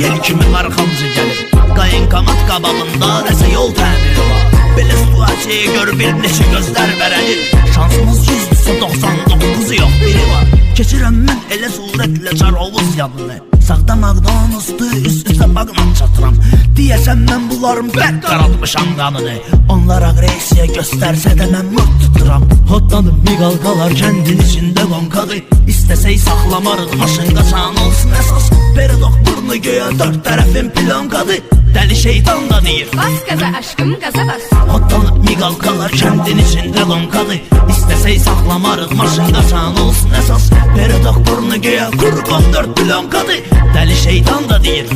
yel kimi arxamca gəlir. Qayınqamat qabağında nəsə yol təmiri var. Belə situasiya gör bir neçə gözlər vərəlir. Şansımız 100-dürsə 99'u yox biri var. Keçirəm mən elə surətlə Çarovuz yanını. Sağda McDonald's'dı, üst-üstə bagnan çatıram. Deyəsən mən bunların bərk qaralmışam qanını. Onlar agresiya göstərsə də mən mırt tuturam. Hotlanıb miqalqalar kəndin içində qonqadı. İstəsək saxlamarıq maşın qaçan olsun əsas. Peridok burnu göyə dörd tərəfin plonqadı. Dəli şeytan da deyir bas qaza aşkım qaza bas. Hotlanıb miqalqalar kəndin içində qonqadı. İstəsək saxlamarıq maşın qaçan olsun əsas. Peridok burnu göyə qurban dörd plonqadı. Dəli şeytan da deyir